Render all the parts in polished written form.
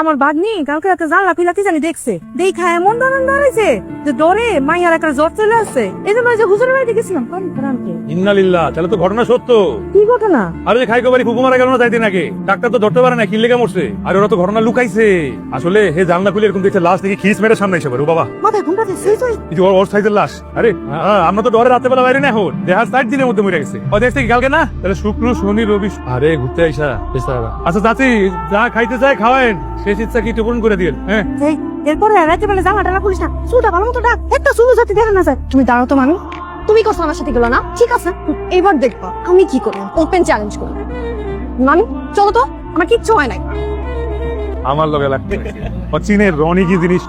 আমার বাগনি কালকে রাতে জানলা খুলে কি জানি দেখছে দেখা এমন দাঁড়াইছে যে ডরে মাইয়ার একটা জ্বর চলে আসছে। এই জন্য যে হুজুরের বাড়িতে গেছিলাম। ইন্নালিল্লাহ, তাহলে তো ঘটনা সত্য। কি ঘটনা? আরে খাইকো বাড়ি ফুফু মারা গেল না যাইতে নাকি? ডাক্তার তো ধরতে পারে না কি লেগে মরছে। আর ওরা তো ঘটনা লুকাইছে। আসলে হে জানলা খুলে এরকম দেখছে লাশ দেখে খিস মেরে সামনে এসে পারে। ও বাবা, মাথায় ঘুমটা দিচ্ছে এই যে ওর সাইজের লাশ। আরে আমরা তো ডরে রাতে বেলা বাইরে না এখন দেহার 60 দিনের মধ্যে মরে গেছে। ও দেখছে কি কালকে না? তাহলে শুক্র শনি রবি। আরে ঘুরতে আইসা। আচ্ছা চাচি, যা খাইতে চাই খাওয়ায়েন, শেষ ইচ্ছা কি পূরণ করে দিন। হ্যাঁ, এরপরে রাতে বেলা জানলা টালা খুলিস না, চুলটা ভালো মতো ডাক, একটা চুলো যাতে দেখা না যায়। তুমি দাঁড়াও তো মামি, তুমি করছো আমার সাথে গেলো না, ঠিক আছে এবার দেখবো আমি কি করি। ওপেন চ্যালেঞ্জ করি মামি, চলো তো, আমার কিচ্ছু হয় নাই। আমার লগে লাগতে চীনের রনি কি জিনিস।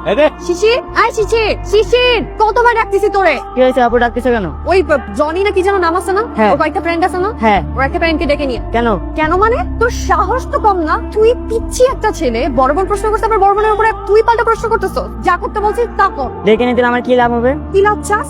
শিশির, আয় শিশির, শিশির কতবার ডাকতেছি তোরে। কি হয়েছে আপু, ডাকতেছো কেন? ওই জনি না কি যেন নাম আছে না, হ্যাঁ। ওর কয়েকটা ফ্রেন্ড আছে না, হ্যাঁ। ওর একটা ফ্রেন্ডকে ডেকে নিয়ে। কেন? কেন মানে তোর সাহস তো কম না, তুই পিচ্ছি একটা ছেলে, বড় বোন প্রশ্ন করছে, আবার বড় বোনের উপরে তুই পাল্টা প্রশ্ন করতেছো। যা করতে বলছিস তা কর। ডেকে নিতে আমার কি লাভ হবে? কি লাভ চাস?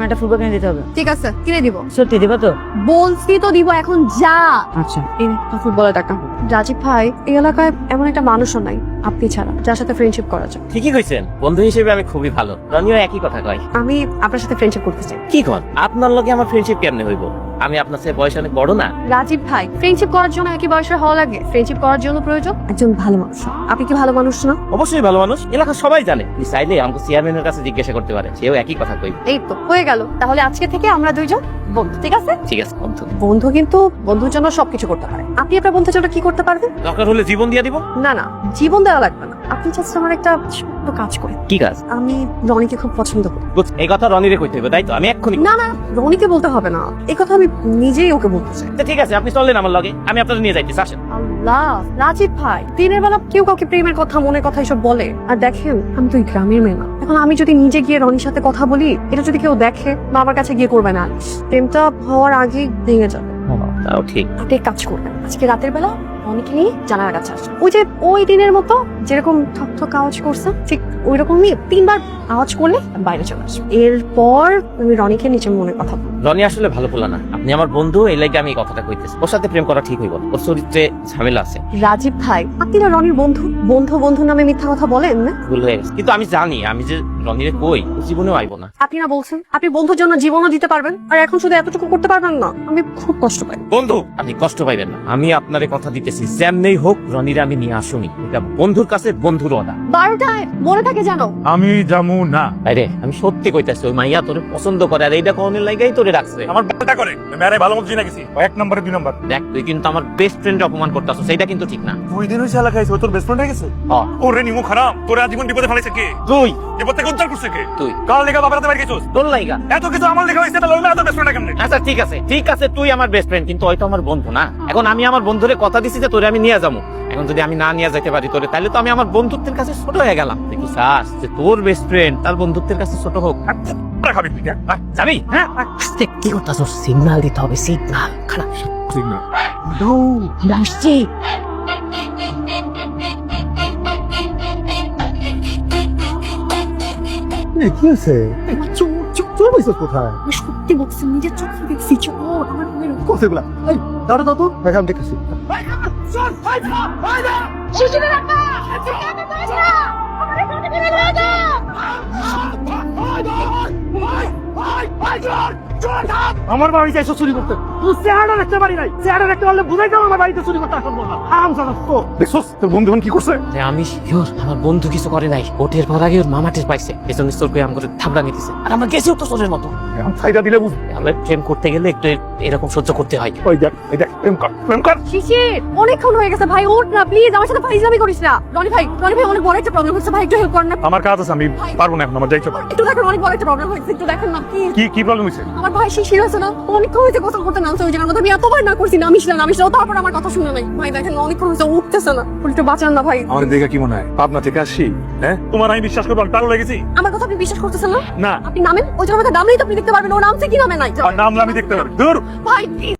একটা ফুটবল কিনে দিতে হবে। ঠিক আছে কিনে দিব। সত্যি দিবা তো? বলছি তো দিব, এখন যা। আচ্ছা। এই নে, তোর ফুটবলের টাকা। রাজীব ভাই, এই এলাকায় এমন একটা মানুষও নাই আপনি ছাড়া যার সাথে ফ্রেন্ডশিপ করা যায়। ঠিকই কইছেন, বন্ধু হিসেবে আমি খুবই ভালো। রনিও একই কথা কয়। আমি আপনার সাথে ফ্রেন্ডশিপ করতে চাই। কি কন, আপনার লগে আমার ফ্রেন্ডশিপ কেমনে হইব? আমি আপনার সাথে বয়স অনেক বড় না। রাজীব ভাই, ফ্রেন্ডশিপ করার জন্য একই বয়সের হওয়া লাগে? ফ্রেন্ডশিপ করার জন্য প্রয়োজন একজন ভালো মানুষ। আপনি কি ভালো মানুষ না? অবশ্যই ভালো মানুষ, এলাকা সবাই জানে। আপনি চাইলে আমাকে চেয়ারম্যানের কাছে জিজ্ঞাসা করতে পারেন, সেও একই কথা কইবে। এই তো হয়ে গেল, তাহলে আজকে থেকে আমরা দুইজন বন্ধু, ঠিক আছে? ঠিক আছে বন্ধু। বন্ধু কিন্তু বন্ধুর জন্য সবকিছু করতে পারে। আপনি আপনার বন্ধুর জন্য কি করতে পারবেন? দরকার হলে জীবন দিয়ে দিব। না না, জীবন দেওয়া লাগবে না, আপনি জাস্ট আমার একটা ছোট্ট কাজ করেন। কি কাজ? আমি রনিকে খুব পছন্দ করি। বুঝ, এই কথা রনিরে কইতে হবে, তাই তো? আমি এক্ষুনি। না না, রনিকে বলতে হবে না, এই কথা আমি নিজেই ওকে বলতে চাই। ঠিক আছে, আপনি চললেন আমার লগে, আমি আপনাদের নিয়ে যাইতেছি, আসেন। আল্লাহ, রাজীব ভাই, দিনের বেলা কেউ কাউকে প্রেমের কথা, মনের কথা এসব বলে। আর দেখেন, আমি তো এই গ্রামের মেয়ে না। এখন আমি যদি নিজে গিয়ে রনির সাথে কথা বলি, এটা যদি কেউ দেখে বা আমার কাছে গিয়ে করবে না, প্রেমটা হওয়ার আগেই ভেঙে যাবে। তাও ঠিক। আপনি এক কাজ করবেন, আজকে রাতের বেলা রনিকে নিয়ে জানালার কাছে আসেন। ওই যে ওই দিনের মতো যেরকম ঠক ঠক আওয়াজ করছে, ঠিক ওই রকমই 3 বার আওয়াজ করলে বাইরে চলে আসবে। এরপর আমি রনিকে নিজের মনের কথা বলবো। রনি আসলে ভালো পোলা না, আপনি আমার বন্ধু, এই লাগে আমি এই কথাটা কইতেছি। ওর সাথে প্রেম করা ঠিক হইব, ওর চরিত্রে ঝামেলা আছে। রাজীব ভাই, আপনি না রনির বন্ধু, বন্ধু বন্ধু নামে মিথ্যা কথা বলেন না? ভুল হয়ে গেছে, কিন্তু আমি জানি আমি যে রনিরে কই, ও জীবনেও আইব না। আপনি না বলছেন আপনি বন্ধুর জন্য জীবনও দিতে পারবেন, আর এখন শুধু এতটুকু করতে পারবেন না? আমি খুব কষ্ট পাই। বন্ধু, আপনি কষ্ট পাইবেন না, আমি আপনারে কথা দিতেছি, যেমনেই হোক রনিরে আমি নিয়ে আসুনি। এটা বন্ধুর কাছে বন্ধুর ওয়াদা। 12টায় মনে থাকে জানো? আমি জামু না। আরে আমি সত্যি কইতাছি, ওই মাইয়া তোরে পছন্দ করে, আর এইটা কোনের লাগাই তোরে রাখছে। আমার বালটা করে মেরে ভালো মতো চিনা গেছি। 1 নম্বরে 2 নম্বর। দেখ, তুই কিন্তু আমার বেস্ট ফ্রেন্ড অপমান করতেছিস, সেইটা কিন্তু ঠিক না। 2 দিন হইছে এলাকায় তোর বেস্ট ফ্রেন্ড হয়ে গেছে। হ্যাঁ। ওরে নিমু খারাপ, তোরে আজীবন বিপদে ফেলাইছে কে? তুই বিপদ থেকে উদ্ধার করছে কে? তুই কাল লেখা বাবারাতে বাইরে গেছিস। তোর লাইগা এত কিছু আমার লেখা হইছে, তাহলে ওই মেয়ে তো বেস্ট ফ্রেন্ড কেমনে? আচ্ছা ঠিক আছে, ঠিক আছে, তুই আমার বেস্ট ফ্রেন্ড, কিন্তু ওই তো আমার বন্ধু না। এখন আমি আমার বন্ধুরে কথা দিছি যে তোরে আমি নিয়ে যাবো। এখন যদি আমি না নিয়ে যাইতে পারি তোরে, তাহলে তো আমি আমার বন্ধুত্বের কাছে ছোট হয়ে গেলাম। দেখি চাস যে তোর বেস্ট ফ্রেন্ড তার বন্ধুত্বের কাছে ছোট হোক? খাবি তুই না? যাবি? হ্যাঁ, কি করতেছ? সিগন্যাল দিতে হবে, সিগন্যাল। খারাপ ঠিক না। আসছি। কি হয়েছে? চোর বইছিস কোথায়? আমি সত্যি বলছি, নিজের চোখে দেখছি। চোর আমার মনের কোথায় গুলা? এই দাঁড়া দাও তো, আমি দেখতেছি। শিশিরের রাখা আমাকে করেছে না, আমারে কোন দিকে রাখা। আমার বাড়িতে এসে চুরি করতে তুই চেহারা দেখতে পারি নাই। চেহারা দেখতে পারলে বুঝাই দাও আমার বাড়িতে চুরি করতে আসল না। আরাম জানাস তো। দেখছস তোর বন্ধু কি করছে? আমি শিওর আমার বন্ধু কিছু করে নাই। ওঠের পর আগে ওর মামা টের পাইছে, পেছনে চোর করে আমাকে থামড়া নিতেছে, আর আমরা গেছিও তো চোরের মতো। ফায়দা দিলে বুঝ। আমরা প্রেম করতে গেলে একটু এরকম সহ্য করতে হয়। ওই দেখ, এই দেখ, প্রেম কর, প্রেম কর। শিশির, অনেকক্ষণ হয়ে গেছে ভাই, ওঠ না প্লিজ, আমার সাথে ফাইজলামি করিস না। রনি ভাই, অনেক বড় একটা প্রবলেম হচ্ছে ভাই, একটু হেল্প কর না। আমার কাজ আছে, আমি পারবো না এখন, আমার যাইতে পারি। একটু দেখেন, অনেক বড় একটা প্রবলেম হয়েছে, একটু দেখেন না প্লিজ। কি প্রবলেম হয়েছে? আমার ভাই শিশির আছে না, অনেকক্ষণ হয়েছে গোসল করতে নামছে ওই জায়গার মধ্যে। আমি এতবার না করছি, নামিস না, তারপর আমার কথা শুনে নাই। ভাই দেখেন, অনেকক্ষণ হয়েছে, উঠতেছে না, একটু বাঁচান না ভাই। আমার দেখে কি মনে হয় পাবনা থেকে আসছি? হ্যাঁ, তোমার আমি বিশ্বাস করবো আমি পাগল হয়ে গেছি? আমার কথা আপনি বিশ্বাস করতেছেন না? না। আপনি নামেন, ওই জায়গার মধ্যে নামলেই তো আপনি দেখতে পারবেন ও নামছে কি নামে নাই। আর নাম আমি দেখতে পারি। দূর ভাই প্লিজ।